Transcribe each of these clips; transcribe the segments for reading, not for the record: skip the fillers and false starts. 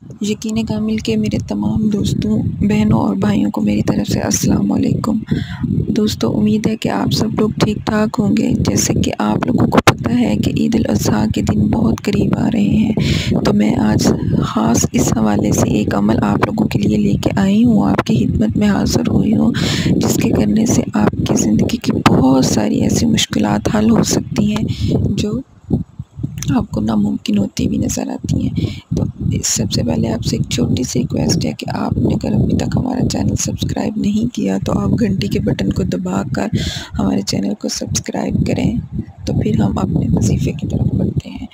یقین کامل کے میرے تمام دوستوں، بہنوں اور بھائیوں کو میری طرف سے السلام علیکم۔ دوستو، امید ہے کہ آپ سب لوگ ٹھیک ٹھاک ہوں گے۔ جیسے کہ آپ لوگوں کو پتہ ہے کہ عید الاضحیٰ کے دن بہت قریب آ رہے ہیں، تو میں آج خاص اس حوالے سے ایک عمل آپ لوگوں کے لیے لے کے آئی ہوں، آپ کی خدمت میں حاضر ہوئی ہوں، جس کے کرنے سے آپ کی زندگی کی بہت ساری ایسی مشکلات حل ہو سکتی ہیں جو آپ کو ناممکن ہوتی بھی نظر آتی ہیں۔ تو سب سے پہلے آپ سے ایک چھوٹی سی ریکویسٹ ہے کہ آپ نے اگر ابھی تک ہمارا چینل سبسکرائب نہیں کیا تو آپ گھنٹی کے بٹن کو دبا کر ہمارے چینل کو سبسکرائب کریں، تو پھر ہم اپنے وظیفے کی طرف بڑھتے ہیں۔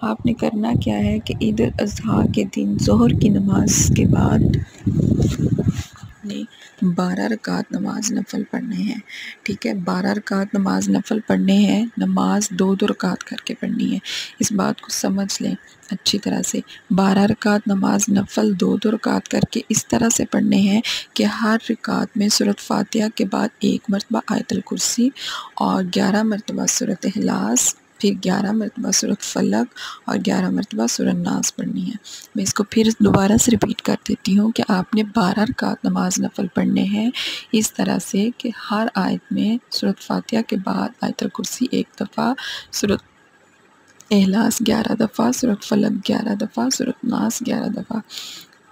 آپ نے کرنا کیا ہے کہ عید الاضحیٰ کے دن ظہر کی نماز کے بعد نے 12 رکعت نماز نفل پڑھنے ہیں، ٹھیک ہے؟ 12 رکعت نماز نفل پڑھنے ہیں، نماز 2 رکعت کر کے پڑھنی ہے۔ اس بات کو سمجھ لیں اچھی طرح سے۔ 12 رکعت نماز نفل 2 رکعت کر کے اس طرح سے پڑھنے ہیں کہ ہر رکعت میں سورۃ فاتحہ کے بعد 1 مرتبہ آیت الکرسی اور 11 مرتبہ سورۃ اخلاص، پھر 11 مرتبہ سورۃ فلق اور 11 مرتبہ سورۃ ناس پڑھنی ہے۔ میں اس کو پھر دوبارہ سے ریپیٹ کر دیتی ہوں کہ آپ نے 12 رکعت نماز نفل پڑھنے ہیں اس طرح سے کہ ہر آیت میں سورۃ فاتحہ کے بعد آیت الکرسی 1 دفعہ، سورۃ اخلاص 11 دفعہ، سورۃ فلق 11 دفعہ، سورۃ ناس 11 دفعہ۔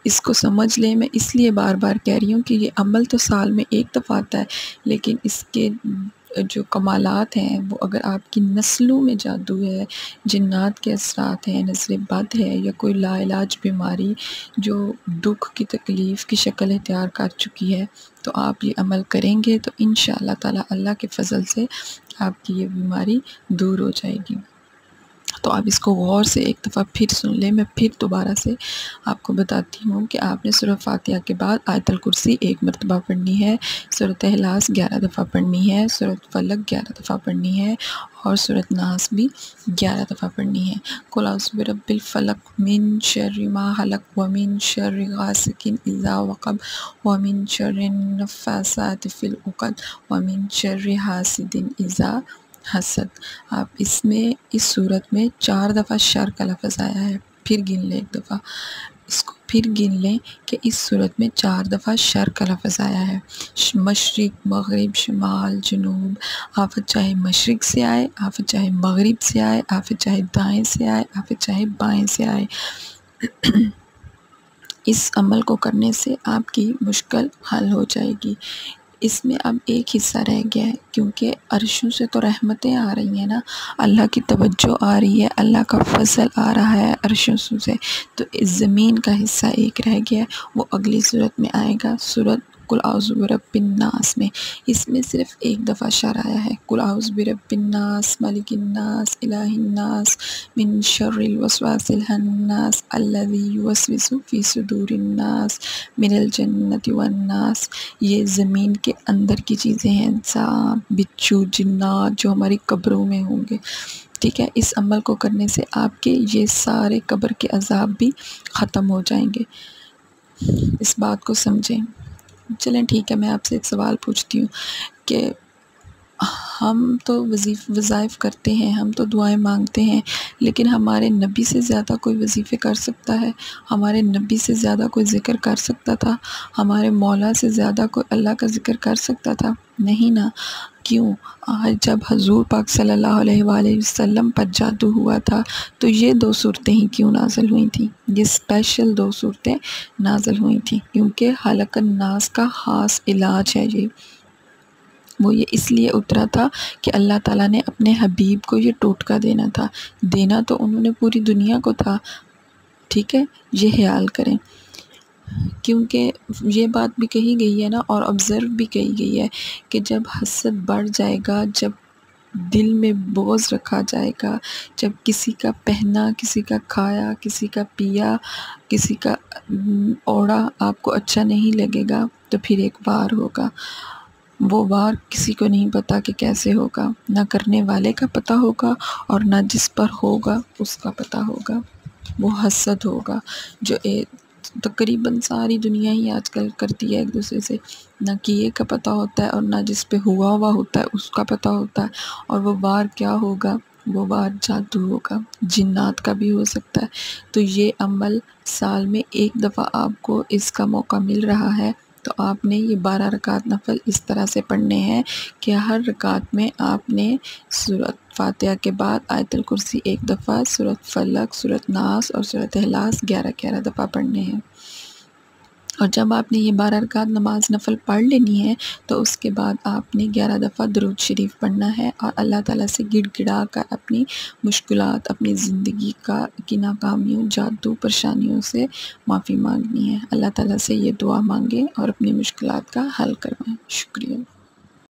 اس کو سمجھ لیں، میں اس لیے بار بار کہہ رہی ہوں کہ یہ عمل تو سال میں 1 دفعہ آتا ہے، لیکن اس کے جو کمالات ہیں وہ اگر آپ کی نسلوں میں جادو ہے، جنات کے اثرات ہیں، نظر بد ہے یا کوئی لا علاج بیماری جو دکھ کی تکلیف کی شکل اختیار کر چکی ہے، تو آپ یہ عمل کریں گے تو انشاءاللہ تعالی اللہ کے فضل سے آپ کی یہ بیماری دور ہو جائے گی۔ تو آپ اس کو غور سے ایک دفعہ پھر سن لیں، میں پھر دوبارہ سے آپ کو بتاتی ہوں کہ آپ نے سورۃ فاتحہ کے بعد آیت الکرسی 1 مرتبہ پڑھنی ہے، سورۃ اخلاص 11 دفعہ پڑھنی ہے، سورۃ فلق 11 دفعہ پڑھنی ہے اور سورۃ ناس بھی 11 دفعہ پڑھنی ہے۔ قل اعوذ برب الفلق من شر ما خلق ومن شر غاسق اذا وقب ومن شر النفاثات في العقد ومن شر حاسد اذا حسد۔ آپ اس صورت میں 4 دفعہ شر کا لفظ آیا ہے، پھر گن لیں ایک دفعہ، اس کو پھر گن لیں کہ اس صورت میں 4 دفعہ شر کا لفظ آیا ہے۔ مشرق، مغرب، شمال، جنوب، آفت چاہے مشرق سے آئے، آفت چاہے مغرب سے آئے، آفت چاہے دائیں سے آئے، آفت چاہے بائیں سے آئے۔ اس عمل کو کرنے سے آپ کی مشکل حل ہو جائے گی۔ اس میں اب ایک حصہ رہ گیا ہے، کیونکہ عرشوں سے تو رحمتیں آ رہی ہیں نا، اللہ کی توجہ آ رہی ہے، اللہ کا فضل آ رہا ہے عرشوں سے، تو اس زمین کا حصہ ایک رہ گیا ہے، وہ اگلی صورت میں آئے گا، سورۃ قل اعوذ برب الناس میں۔ اس میں صرف 1 دفعہ شر آیا ہے، قل اعوذ برب الناس ملک الناس الہ الناس من شر الوسواس الخناس الذی یوسوس فی صدور الناس من الجنۃ والناس۔ یہ زمین کے اندر کی چیزیں ہیں، سانپ، بچھو، جنات جو ہماری قبروں میں ہوں گے، ٹھیک ہے؟ اس عمل کو کرنے سے آپ کے یہ سارے قبر کے عذاب بھی ختم ہو جائیں گے۔ اس بات کو سمجھیں۔ چلیں ٹھیک ہے، میں آپ سے ایک سوال پوچھتی ہوں کہ ہم تو وظائف کرتے ہیں، ہم تو دعائیں مانگتے ہیں، لیکن ہمارے نبی سے زیادہ کوئی وظیفے کر سکتا ہے؟ ہمارے نبی سے زیادہ کوئی ذکر کر سکتا تھا؟ ہمارے مولا سے زیادہ کوئی اللہ کا ذکر کر سکتا تھا؟ نہیں نا۔ کیوں؟ آج جب حضور پاک صلی اللہ علیہ وآلہ وسلم پر جادو ہوا تھا تو یہ 2 صورتیں ہی کیوں نازل ہوئی تھیں؟ یہ اسپیشل 2 صورتیں نازل ہوئی تھیں کیونکہ خلق الناس کا خاص علاج ہے یہ۔ وہ یہ اس لیے اترا تھا کہ اللہ تعالیٰ نے اپنے حبیب کو یہ ٹوٹکا دینا تو انہوں نے پوری دنیا کو تھا، ٹھیک ہے؟ یہ خیال کریں، کیونکہ یہ بات بھی کہی گئی ہے نا، اور آبزرو بھی کہی گئی ہے کہ جب حسد بڑھ جائے گا، جب دل میں بغض رکھا جائے گا، جب کسی کا پہنا، کسی کا کھایا، کسی کا پیا، کسی کا اوڑا آپ کو اچھا نہیں لگے گا، تو پھر ایک وار ہوگا۔ وہ وار کسی کو نہیں پتا کہ کیسے ہوگا، نہ کرنے والے کا پتہ ہوگا اور نہ جس پر ہوگا اس کا پتہ ہوگا۔ وہ حسد ہوگا جو تقریباً ساری دنیا ہی آج کل کرتی ہے ایک دوسرے سے، نہ کیے کا پتہ ہوتا ہے اور نہ جس پہ ہوا ہوتا ہے اس کا پتہ ہوتا ہے، اور وہ وار کیا ہوگا غبار جادو ہوگا، جنات کا بھی ہو سکتا ہے۔ تو یہ عمل سال میں ایک دفعہ آپ کو اس کا موقع مل رہا ہے، تو آپ نے یہ 12 رکعت نفل اس طرح سے پڑھنے ہیں کہ ہر رکعت میں آپ نے سورۃ فاتحہ کے بعد آیت الکرسی ایک دفعہ، سورۃ فلق، سورۃ ناس اور سورۃ اخلاص 11 دفعہ پڑھنے ہیں۔ اور جب آپ نے یہ 12 رکعت نماز نفل پڑھ لینی ہے تو اس کے بعد آپ نے 11 دفعہ درود شریف پڑھنا ہے اور اللہ تعالیٰ سے گڑ گڑا کر اپنی مشکلات، اپنی زندگی کی ناکامیوں، جادو، پریشانیوں سے معافی مانگنی ہے۔ اللہ تعالیٰ سے یہ دعا مانگیں اور اپنی مشکلات کا حل کروائیں۔ شکریہ۔